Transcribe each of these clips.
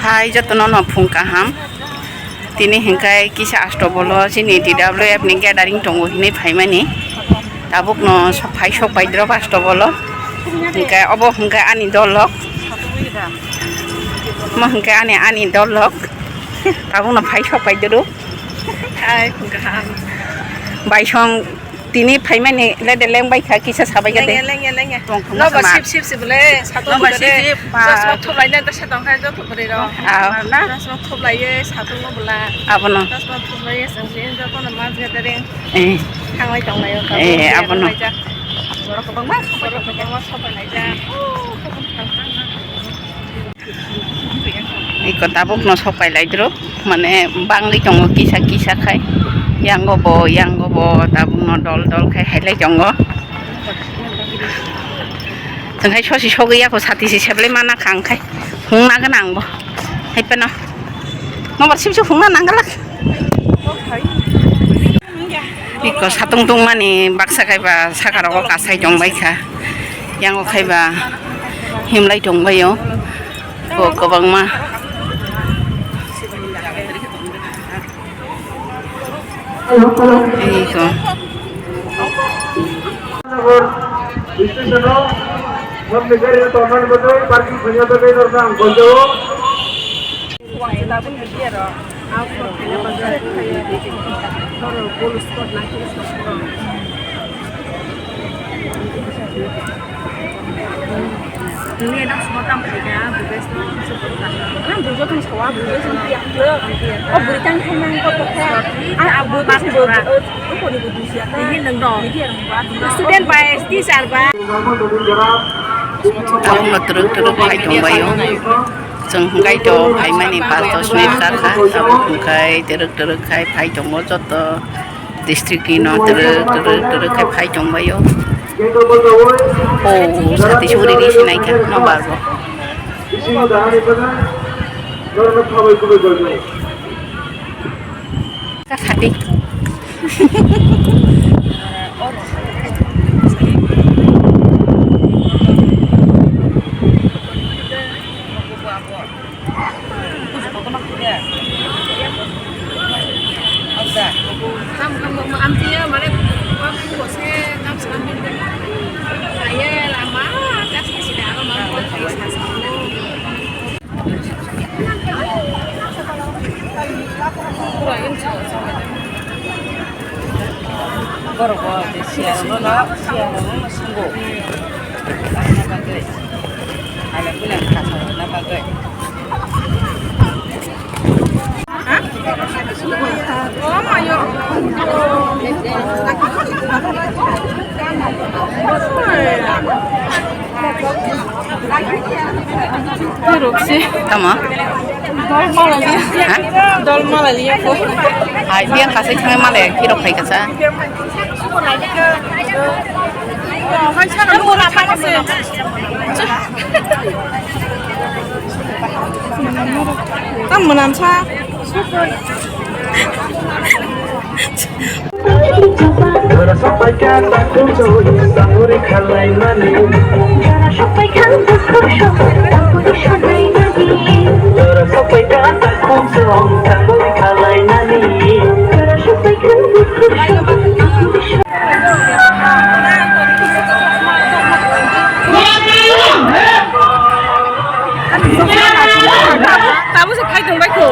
Hai jatuh nono phung kaham. Tini hengkai kisah astro bolo sini TWF ni gathering tunggu ini phai mani. Tabuk no phai sok phai drop astro bolo. Hengkai obo hengkai ani dolok. Ma hengkai ani dolok. Tabuk no phai sok phai drop. Hai phung kaham. Bai song tini phai mani le de leng bai kha kisah sabai gade. Leng. Lo ba sip bole satu bole. Satu thop lai na ta satong khai jo thop bole ro. Na satu thop lai ye satu no bola. Apa no? Satu thop lai ye sang sin jo kon ma gathering. Hang lai tong lai ka. Apa no? Ro ko bang mas, ro ko bang mas thop lai ja. Ikut tabuk no sopai lai drop. Mane bangli tongo kisah khai. Yang gobo tabuk no dol khai hai lai tongo. Tengkai sosi sogi aku sati si seble mana kangkai. Hung na ganang bo. Hai peno. Nomor sip hung na nanggalak. Iko satung tung mani baksa kai ba sakaroko kasai jong bai kha. Yang o kai ba himlai jong bai yo. Ko bang ma. Iko. Negara Taman Betul parking penyata dari orang Gojo. Uang kita pun besar. Aku punya pasar saya di sini. Kalau bolus kot lagi ini enak semua tampilnya, bebas tuh seperti kan dulu kan sawah dulu sampai oh berikan kemang kok abu pas berat kok dibutuh siapa ini nendong student by ST sarba Tabuk no teruk hai tong bayo. Jeng hengkai to phai mani 5-10 menit kakha. Tabuk hengkai teruk khai phai tong mo joto district no teruk khai phai tong bayo. Oh, sati suri di sini kan, no barbo. Kasati. Kamu mau ambilnya mana? Aku bosan, kamu sekarang saya lama, kasih sudah lama buat saya Tama? Dol malah dia kok. Hai dia kasih kami malah kira kai kasa. Hai cara mau apa sih? Kamu menansa. Sampaikan aku sahuri kalai mani. Sampaikan aku sahuri kalai mani. Kamu sekai dong baikku.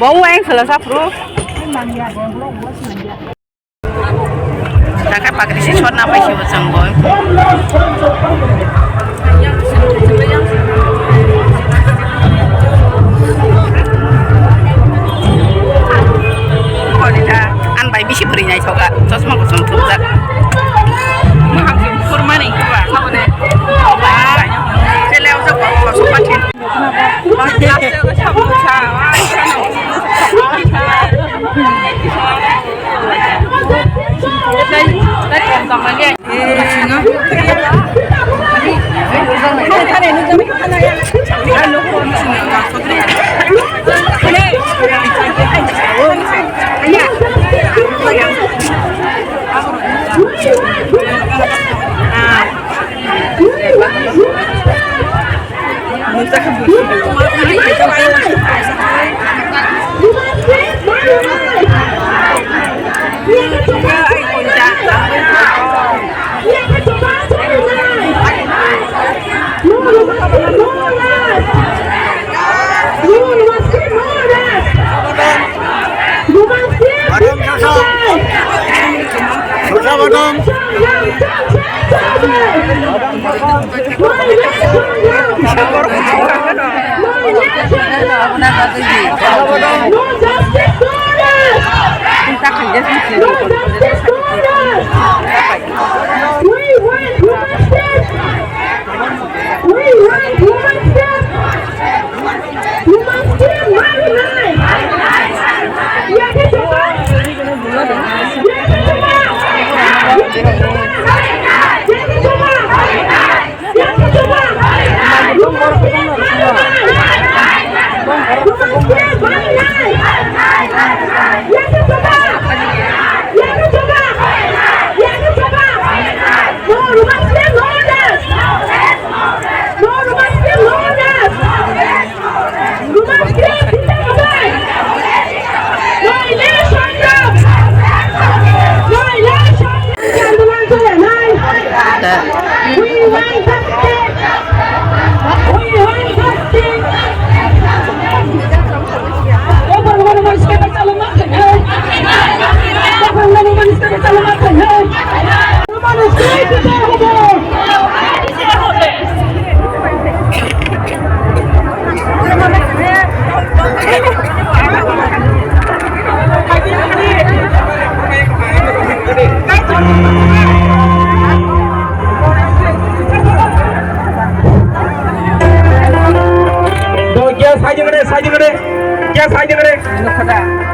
Bau anh salah sapro. Kakak pakai si short nama si macam boy. Kalau dia an bayi bisi beri nai coba, terus mau kosong tuh tak. Menghakim kurma nih coba, apa deh? Saya lewat coba kosong patin.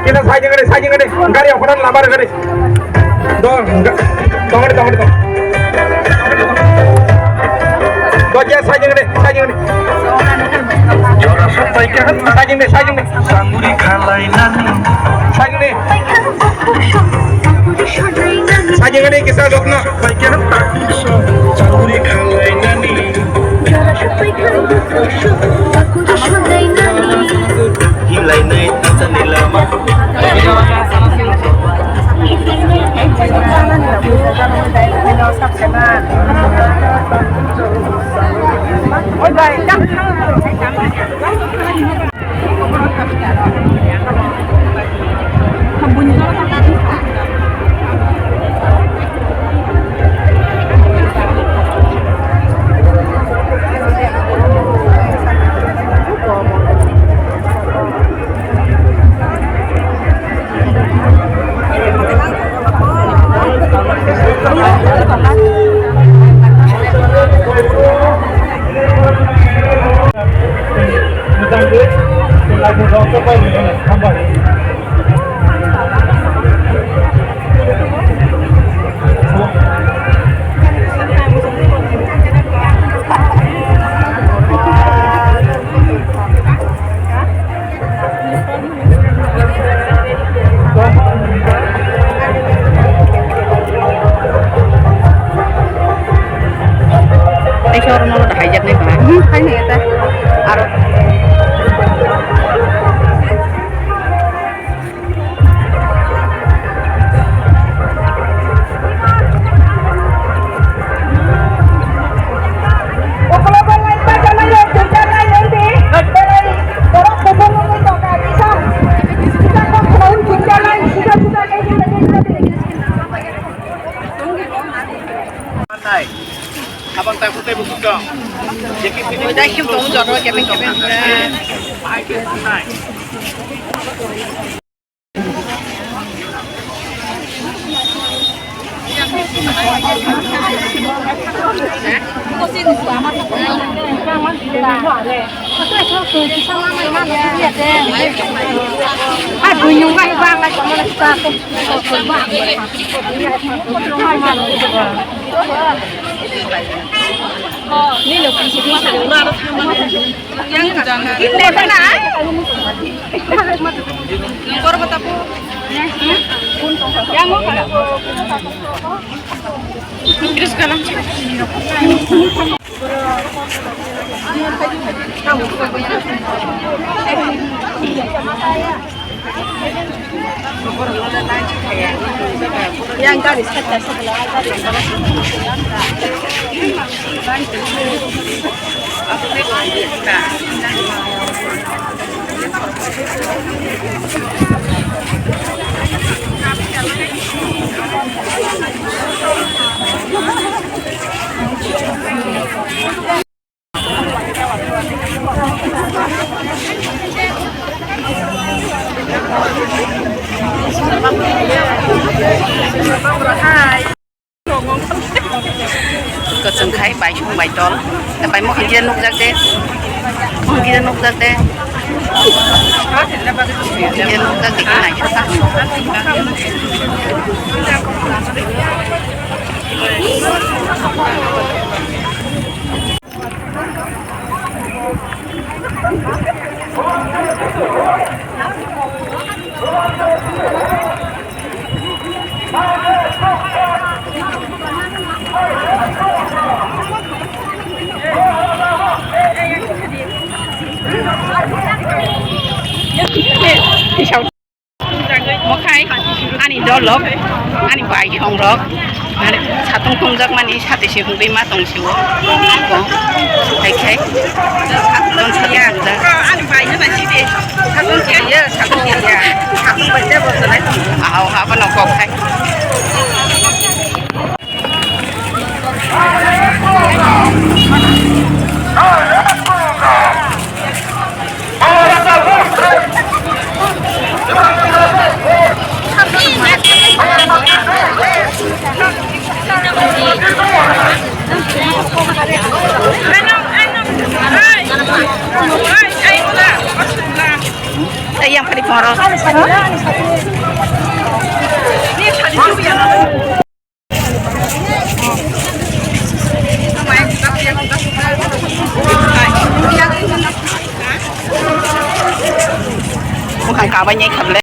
Kita saja ngade, gari aku dan labar gari. Dong, tong. Dojja saja ngade. Jora sampai ke saja ngade. Sangguri kalai nani. Saja ngade. Saja ngade kisah dokna. Baik ya tak. Sangguri kalai nani. Jora sampai ke aku dishodai nani. Hilai naik tanah lama. Ôi trời, chắc không buồn nữa. Orang mau dah hijack nih pak, hai nih kita, arut. abang tak putih buku dong. Jadi Rồi đây kiếm tốn giọt rồi kẹp bên. phải cái này. Terus sekarang yang garis kaca sebelah garis có sừng khai bài chung bài tròn là bài một hình dân nút ra thế một hình dân nút ra thế hình dân nút ra cái này cho ta sau một khai anh đó lốp anh bài không rớt sát tung không rớt mà đi sát thì không bị má tung xíu có hay khác con sát thì không rớt anh bài như vậy chứ sát tung kia nhớ sát tung kia sát tung bài chơi một cái hả vẫn nó còn khác yang paling poros. Ini tadi juga ya. Bukan kawannya kabel.